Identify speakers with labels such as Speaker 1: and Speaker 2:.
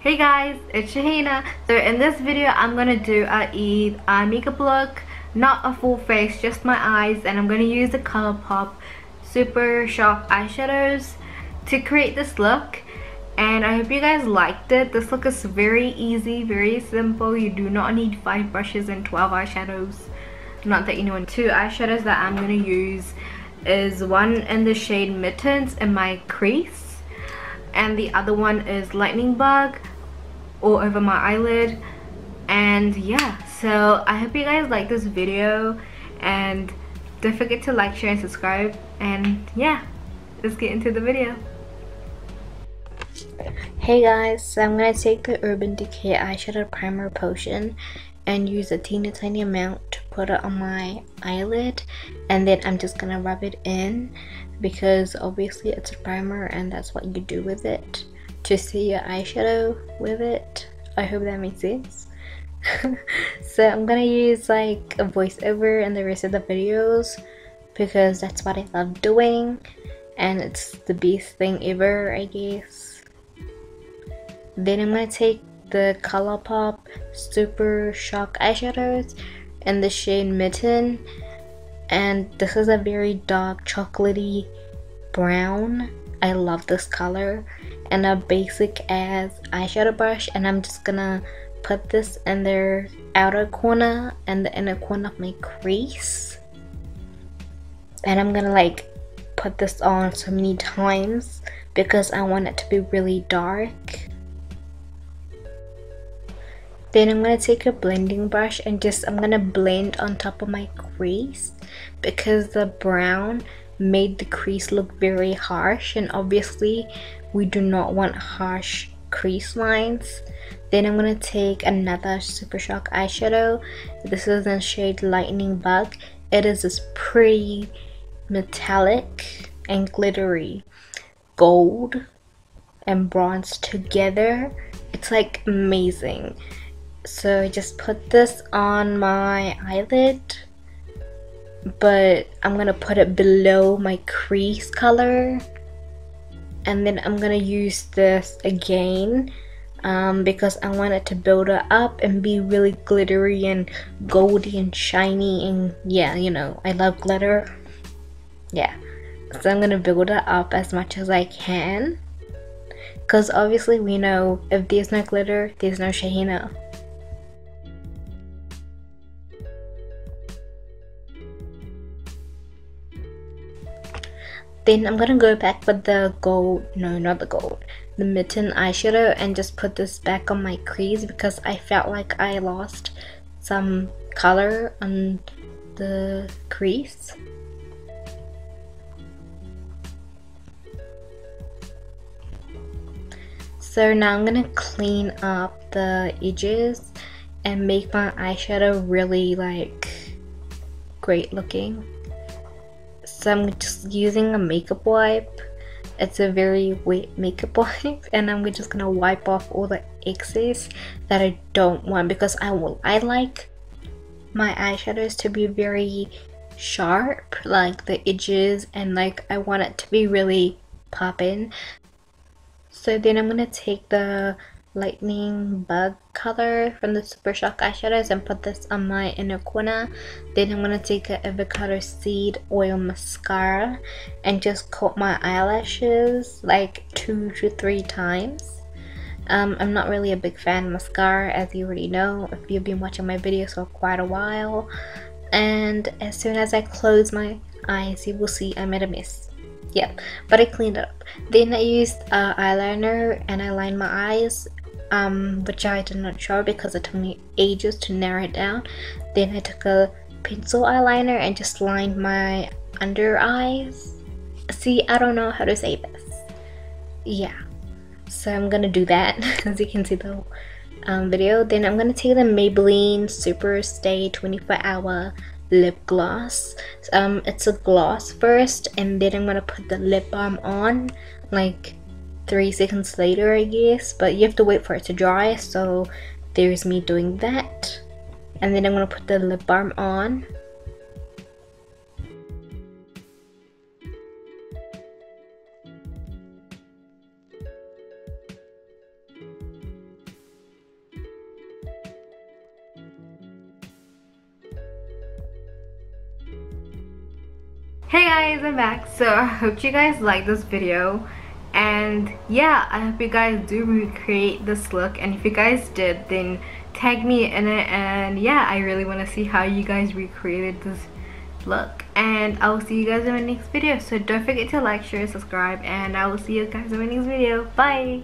Speaker 1: Hey guys, it's Shaheena. So in this video, I'm gonna do a Eid eye makeup look, not a full face, just my eyes, and I'm gonna use the ColourPop Super Shock eyeshadows to create this look. And I hope you guys liked it. This look is very easy, very simple. You do not need 5 brushes and 12 eyeshadows. Not that you know. 2 eyeshadows that I'm gonna use is one in the shade Mittens in my crease, and the other one is Lightning Bug all over my eyelid. And yeah, so I hope you guys like this video, and don't forget to like, share, and subscribe. And yeah, let's get into the video. Hey guys, so I'm gonna take the Urban Decay eyeshadow primer potion and use a teeny tiny amount to put it on my eyelid, and then I'm just gonna rub it in because obviously it's a primer and that's what you do with it, to see your eyeshadow with it. I hope that makes sense. So I'm gonna use like a voiceover in the rest of the videos because that's what I love doing and it's the best thing ever, I guess. Then I'm gonna take the ColourPop Super Shock eyeshadows in the shade Mitten, and this is a very dark chocolatey brown. I love this color, and a basic ass eyeshadow brush, and I'm just gonna put this in the outer corner and the inner corner of my crease, and I'm gonna like put this on so many times because I want it to be really dark. Then I'm gonna take a blending brush and I'm gonna blend on top of my crease because the brown made the crease look very harsh, and obviously we do not want harsh crease lines. Then I'm gonna take another Super Shock eyeshadow. This is in shade Lightning Bug. It is this pretty metallic and glittery gold and bronze together. It's like amazing. So I just put this on my eyelid, but I'm gonna put it below my crease color, and then I'm gonna use this again because I want it to build it up and be really glittery and goldy and shiny, and yeah, you know, I love glitter. Yeah, so I'm gonna build it up as much as I can because obviously we know if there's no glitter, there's no Shaheena. Then I'm gonna go back with the gold, no, not the gold, the Mitten eyeshadow, and just put this back on my crease because I felt like I lost some color on the crease. So now I'm gonna clean up the edges and make my eyeshadow really like great looking. So I'm just using a makeup wipe. It's a very wet makeup wipe, and I'm just gonna wipe off all the excess that I don't want because I like my eyeshadows to be very sharp, like the edges, and like I want it to be really poppin'. So then I'm gonna take the Lightning Bug color from the Super Shock eyeshadows and put this on my inner corner. Then I'm gonna take an avocado seed oil mascara and just coat my eyelashes like 2 to 3 times. I'm not really a big fan of mascara, as you already know if you've been watching my videos for quite a while. And as soon as I close my eyes, you will see I made a mess. Yep, but I cleaned it up. Then I used eyeliner and I lined my eyes, which I did not show because it took me ages to narrow it down. Then I took a pencil eyeliner and just lined my under eyes. See, I don't know how to say this. Yeah, so I'm gonna do that as you can see the video. Then I'm gonna take the Maybelline Super Stay 24-hour lip gloss. It's a gloss first, and then I'm gonna put the lip balm on like 3 seconds later, I guess, but you have to wait for it to dry, so there's me doing that. And then I'm gonna put the lip balm on. Hey guys, I'm back. So I hope you guys like this video, and yeah, I hope you guys do recreate this look, and if you guys did, then tag me in it. And yeah, I really want to see how you guys recreated this look, and I will see you guys in my next video. So don't forget to like, share, subscribe, and I will see you guys in my next video. Bye.